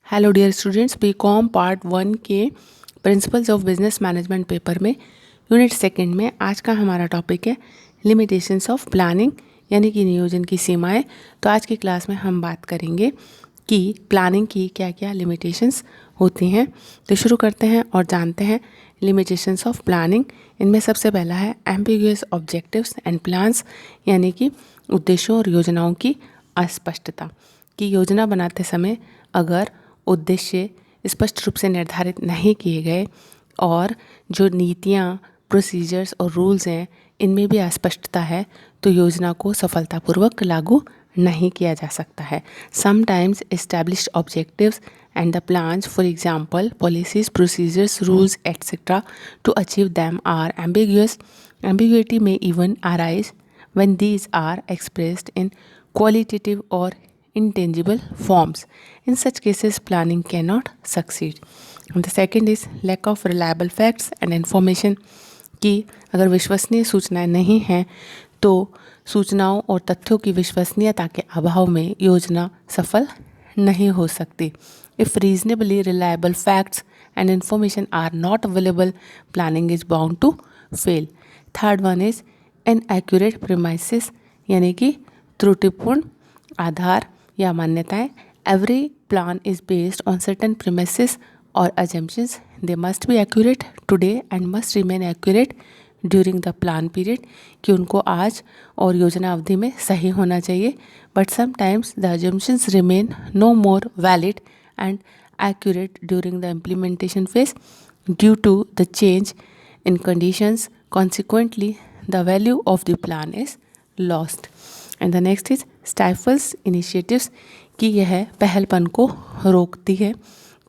Hello dear students, BCom part 1 के principles of business management paper में unit second में आज का हमारा टॉपिक है लिमिटेशंस ऑफ प्लानिंग, यानी कि नियोजन की सीमाएं। तो आज की क्लास में हम बात करेंगे कि प्लानिंग की क्या क्या लिमिटेशंस होती हैं। तो शुरू करते हैं और जानते हैं लिमिटेशंस ऑफ प्लानिंग। इनमें सबसे पहला है एम्बिगुअस ऑब्जेक्टिव्स एंड प्लान्स, यानी कि उद्देश्यों और योजनाओं की अस्पष्टता। कि योजना बनाते समय अगर उद्देश्य स्पष्ट रूप से निर्धारित नहीं किए गए और जो नीतियाँ, प्रोसीजर्स और रूल्स हैं इनमें भी अस्पष्टता है तो योजना को सफलतापूर्वक लागू नहीं किया जा सकता है। Sometimes established objectives and the plans, for example policies, procedures, rules etcetera, to achieve them are ambiguous. Ambiguity may even arise when these are expressed in qualitative or intangible forms. In such cases, planning cannot succeed. And the second is lack of reliable facts and information. कि अगर विश्वसनीय सूचनाएं नहीं हैं तो सूचनाओं और तथ्यों की विश्वसनीयता के अभाव में योजना सफल नहीं हो सकती. If reasonably reliable facts and information are not available, planning is bound to fail. Third one is inaccurate premises, यानी कि त्रुटिपूर्ण आधार या मान्यताएं. Every plan is based on certain premises और assumptions. They must be accurate today and must remain accurate during the plan period, कि उनको आज और योजना अवधि में सही होना चाहिए. But sometimes the assumptions remain no more valid and accurate during the implementation phase due to the change in conditions. Consequently, the value of the plan is lost. And the next is stifles initiatives, कि यह पहलपन को रोकती है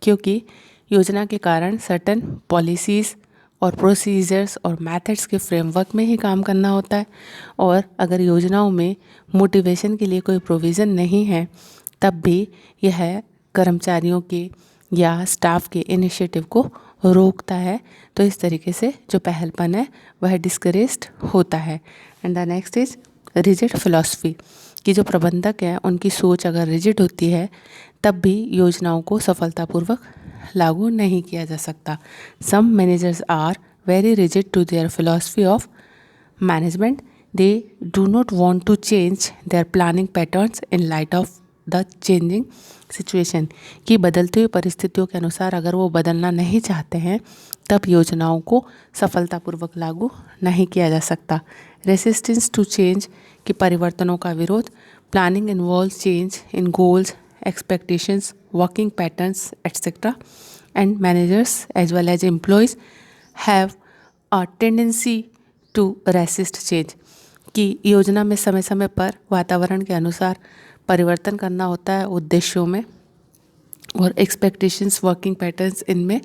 क्योंकि योजना के कारण certain policies और प्रोसीजर्स और मेथड्स के फ्रेमवर्क में ही काम करना होता है. और अगर योजनाओं में मोटिवेशन के लिए कोई प्रोविज़न नहीं है तब भी यह कर्मचारियों के या स्टाफ के इनिशिएटिव को रोकता है. तो इस तरीके से जो पहलपन है वह डिस्करेज्ड होता है. And the next is rigid philosophy, कि जो प्रबंधक हैं उनकी सोच अगर रिजिड होती है तब भी योजनाओं को सफलतापूर्वक लागू नहीं किया जा सकता. Some managers are very rigid to their philosophy of management. They do not want to change their planning patterns in light of the changing situation, कि बदलती हुई परिस्थितियों के अनुसार अगर वो बदलना नहीं चाहते हैं तब योजनाओं को सफलतापूर्वक लागू नहीं किया जा सकता. रेसिस्टेंस टू चेंज, कि परिवर्तनों का विरोध. Planning involve change in goals, expectations, working patterns etcetera. And managers as well as employees have a tendency to resist change, कि योजना में समय समय पर वातावरण के अनुसार परिवर्तन करना होता है उद्देश्यों में और एक्सपेक्टेशंस, वर्किंग पैटर्न्स इनमें.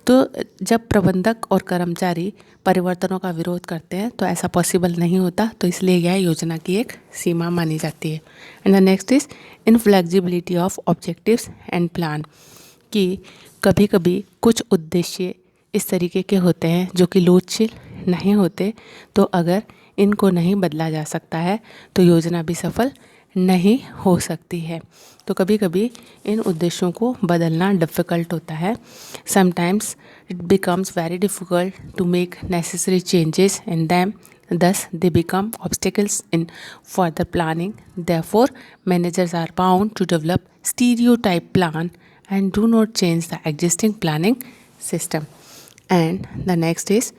तो जब प्रबंधक और कर्मचारी परिवर्तनों का विरोध करते हैं तो ऐसा पॉसिबल नहीं होता. तो इसलिए यह योजना की एक सीमा मानी जाती है. And the next is inflexibility of objectives and plan, कि कभी कभी कुछ उद्देश्य इस तरीके के होते हैं जो कि लोचशील नहीं होते. तो अगर इनको नहीं बदला जा सकता है तो योजना भी सफल नहीं हो सकती है. तो कभी कभी इन उद्देश्यों को बदलना डिफ़िकल्ट होता है. Sometimes it becomes very difficult to make necessary changes in them, thus they become obstacles in further planning. Therefore, managers are bound to develop stereotype plan and do not change the existing planning system. And the next is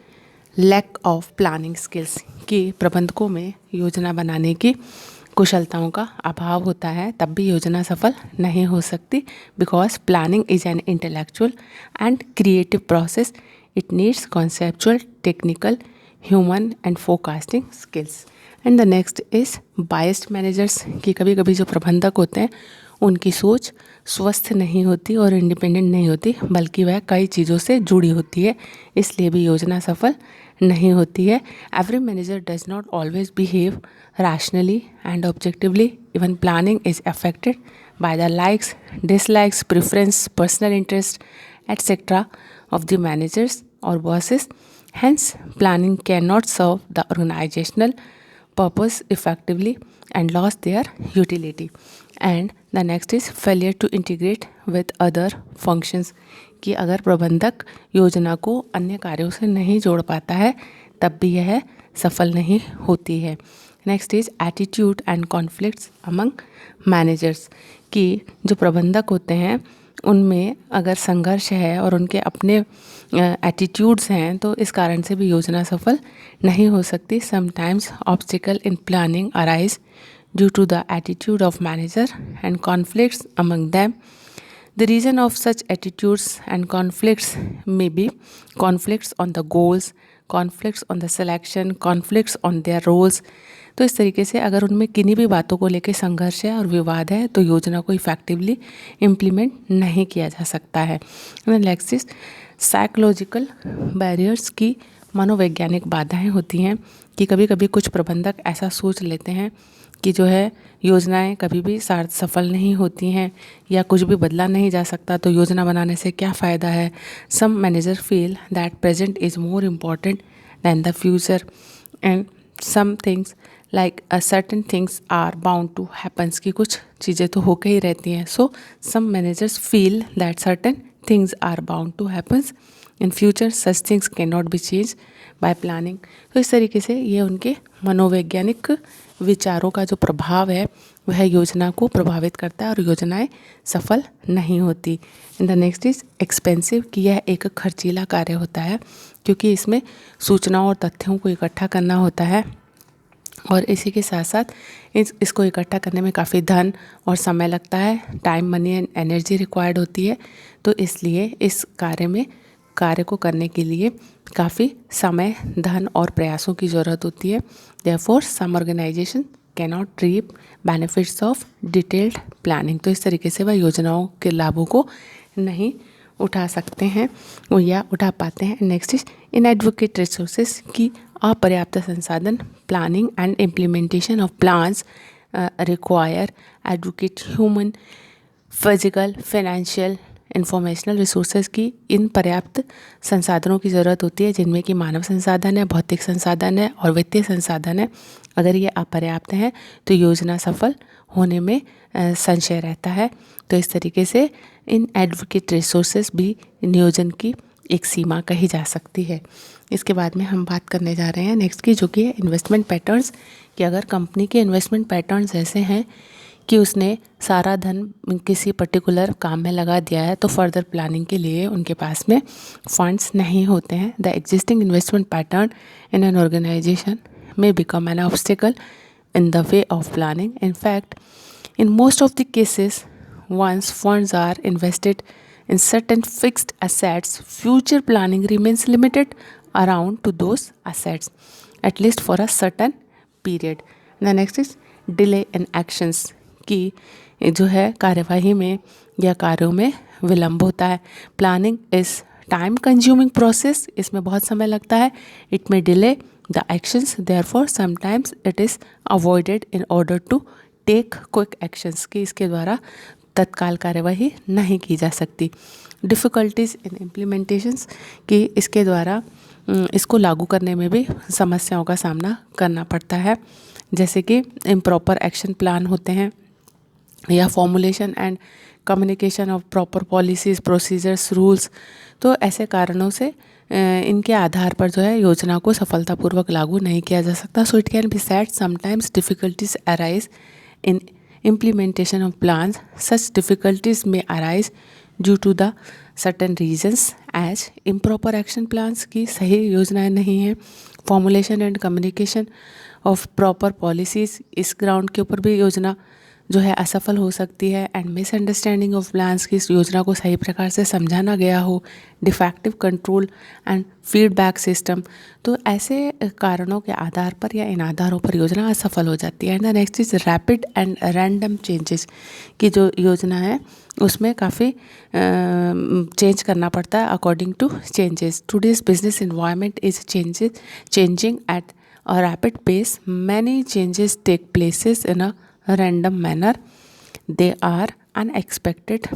lack of planning skills, कि प्रबंधकों में योजना बनाने की कुशलताओं का अभाव होता है तब भी योजना सफल नहीं हो सकती. Because planning is an intellectual and creative process. It needs conceptual, technical, human and forecasting skills. And the next is biased managers, कि कभी कभी जो प्रबंधक होते हैं उनकी सोच स्वस्थ नहीं होती और इंडिपेंडेंट नहीं होती, बल्कि वह कई चीज़ों से जुड़ी होती है, इसलिए भी योजना सफल नहीं होती है. Every manager does not always behave rationally and objectively. Even planning is affected by the likes, dislikes, preference, personal interest, etc. of the managers or bosses. Hence, planning cannot serve the organizational purpose effectively and lost their utility. And the next is failure to integrate with other functions, कि अगर प्रबंधक योजना को अन्य कार्यों से नहीं जोड़ पाता है तब भी यह सफल नहीं होती है. Next is attitude and conflicts among managers, कि जो प्रबंधक होते हैं उनमें अगर संघर्ष है और उनके अपने एटीट्यूड्स हैं तो इस कारण से भी योजना सफल नहीं हो सकती. Sometimes obstacle in planning arise due to the attitude of manager and conflicts among them. The reason of such attitudes and conflicts may be conflicts on the goals, conflicts on the selection, conflicts on their roles. तो इस तरीके से अगर उनमें किन्हीं भी बातों को लेकर संघर्ष है और विवाद है तो योजना को इफेक्टिवली इम्प्लीमेंट नहीं किया जा सकता है. नेक्स्ट इज साइकोलॉजिकल बैरियर्स, की मनोवैज्ञानिक बाधाएं होती हैं कि कभी कभी कुछ प्रबंधक ऐसा सोच लेते हैं कि जो है योजनाएं कभी भी सफल नहीं होती हैं या कुछ भी बदला नहीं जा सकता तो योजना बनाने से क्या फ़ायदा है. Some manager feel that present is more important than the future and some things like certain things are bound to happens, की कुछ चीज़ें तो होकर ही रहती हैं. So some managers feel that certain things are bound to happens in future, such things can not be change by planning. तो इस तरीके से ये उनके मनोवैज्ञानिक विचारों का जो प्रभाव है वह योजना को प्रभावित करता है और योजनाएं सफल नहीं होती. In the next is expensive, कि यह एक खर्चीला कार्य होता है क्योंकि इसमें सूचनाओं और तथ्यों को इकट्ठा करना होता है और इसी के साथ साथ इसको इकट्ठा करने में काफ़ी धन और समय लगता है. Time, money and energy required होती है. तो इसलिए इस कार्य को करने के लिए काफ़ी समय, धन और प्रयासों की ज़रूरत होती है. Therefore some organization can not reap benefits of detailed planning. तो इस तरीके से वह योजनाओं के लाभों को नहीं उठा सकते हैं या उठा पाते हैं. नेक्स्ट इज इनएडवोकेट रिसोर्सेज, की अपर्याप्त संसाधन. Planning and implementation of plans require advocate human, physical, financial, informational resources, की इन पर्याप्त संसाधनों की ज़रूरत होती है जिनमें कि मानव संसाधन है, भौतिक संसाधन है और वित्तीय संसाधन है. अगर ये अपर्याप्त हैं तो योजना सफल होने में संशय रहता है. तो इस तरीके से इन एडवोकेट रिसोर्सेज भी नियोजन की एक सीमा कही जा सकती है. इसके बाद में हम बात करने जा रहे हैं नेक्स्ट की, जो कि है इन्वेस्टमेंट पैटर्न्स, कि अगर कंपनी के इन्वेस्टमेंट पैटर्न्स ऐसे हैं कि उसने सारा धन किसी पर्टिकुलर काम में लगा दिया है तो फर्दर प्लानिंग के लिए उनके पास में फंड्स नहीं होते हैं. The existing investment pattern in an organization may become an obstacle in the way of planning. In fact, in most of the cases, once funds are invested in certain fixed assets, future planning remains limited around to those assets, at least for a certain period. The next is delay in actions, कि जो है कार्यवाही में या कार्यों में विलंब होता है. Planning is time consuming process, इसमें बहुत समय लगता है. इट में delay the actions, therefore sometimes it is avoided in order to take quick actions, कि इसके द्वारा तत्काल कार्यवाही नहीं की जा सकती. डिफ़िकल्टीज इन इम्प्लीमेंटेशंस, कि इसके द्वारा इसको लागू करने में भी समस्याओं का सामना करना पड़ता है, जैसे कि इम्प्रॉपर एक्शन प्लान होते हैं या formulation and communication of proper policies, procedures, rules. तो ऐसे कारणों से इनके आधार पर जो है योजना को सफलतापूर्वक लागू नहीं किया जा सकता. So it can be said sometimes difficulties arise in implementation of plans. Such difficulties में arise due to the certain reasons as improper action plans, की सही योजनाएं नहीं हैं. Formulation and communication of proper policies, इस ग्राउंड के ऊपर भी योजना जो है असफल हो सकती है. एंड मिसअंडरस्टैंडिंग ऑफ प्लान्स, की इस योजना को सही प्रकार से समझा ना गया हो. Defective control and feedback system, तो ऐसे कारणों के आधार पर या इन आधारों पर योजना असफल हो जाती है. And the next is rapid and random changes, की जो योजना है उसमें काफ़ी चेंज करना पड़ता है according to changes. Today's business environment is changing at a rapid pace. Many changes take places in a random manner, they are unexpected.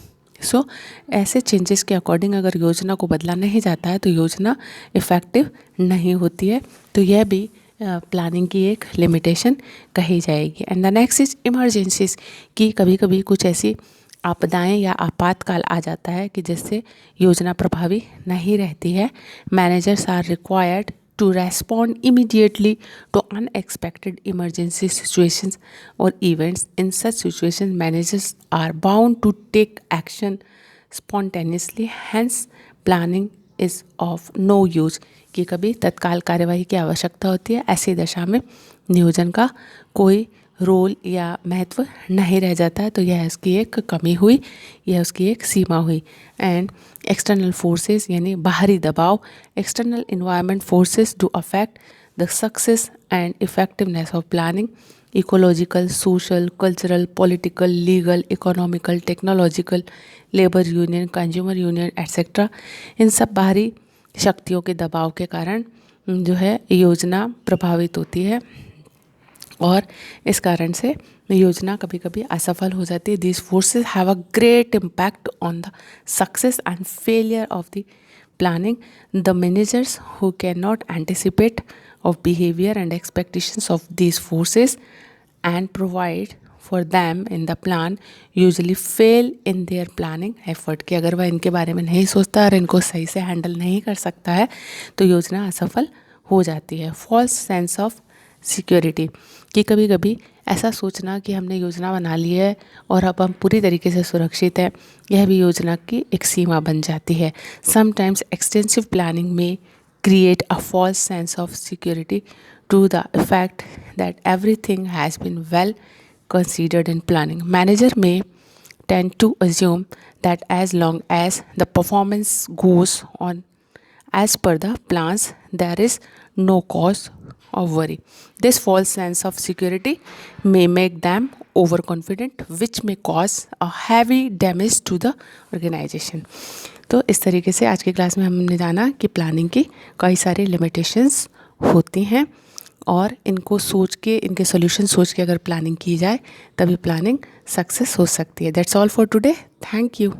So ऐसे चेंजेस के अकॉर्डिंग अगर योजना को बदला नहीं जाता है तो योजना इफ़ेक्टिव नहीं होती है. तो यह भी प्लानिंग की एक लिमिटेशन कही जाएगी। And the next is emergencies, कि कभी कभी कुछ ऐसी आपदाएं या आपातकाल आ जाता है कि जिससे योजना प्रभावी नहीं रहती है। Managers are required to respond immediately to unexpected emergency situations or events. In such situations, managers are bound to take action spontaneously. Hence, planning is of no use. कि कभी तत्काल कार्यवाही की आवश्यकता होती है, ऐसी दशा में नियोजन का कोई रोल या महत्व नहीं रह जाता है। तो यह उसकी एक कमी हुई, यह उसकी एक सीमा हुई। एंड एक्सटर्नल फोर्सेस यानी बाहरी दबाव, external environment forces do affect the success and effectiveness of planning. Ecological, social, cultural, political, legal, economical, technological, labour union, consumer union etcetera, इन सब बाहरी शक्तियों के दबाव के कारण जो है योजना प्रभावित होती है और इस कारण से योजना कभी कभी असफल हो जाती है। These forces have a great impact on the success and failure of the planning. The managers who can not anticipate of behavior and expectations of these forces and provide for them in the plan usually fail in their planning effort। कि अगर वह इनके बारे में नहीं सोचता और इनको सही से हैंडल नहीं कर सकता है तो योजना असफल हो जाती है। फॉल्स सेंस ऑफ सिक्योरिटी, कि कभी कभी ऐसा सोचना कि हमने योजना बना ली है और अब हम पूरी तरीके से सुरक्षित हैं, यह भी योजना की एक सीमा बन जाती है। समटाइम्स एक्सटेंसिव प्लानिंग में create a false sense of security to the effect that everything has been well considered in planning. Manager may tend to assume that as long as the performance goes on as per the plans, there is no cause of worry. This false sense of security may make them overconfident, which may cause a heavy damage to the organization. तो इस तरीके से आज की class में हमने जाना कि प्लानिंग की कई सारी लिमिटेशंस होती हैं और इनको सोच के, इनके सॉल्यूशन सोच के अगर प्लानिंग की जाए तभी प्लानिंग सक्सेस हो सकती है। That's all for today. Thank you.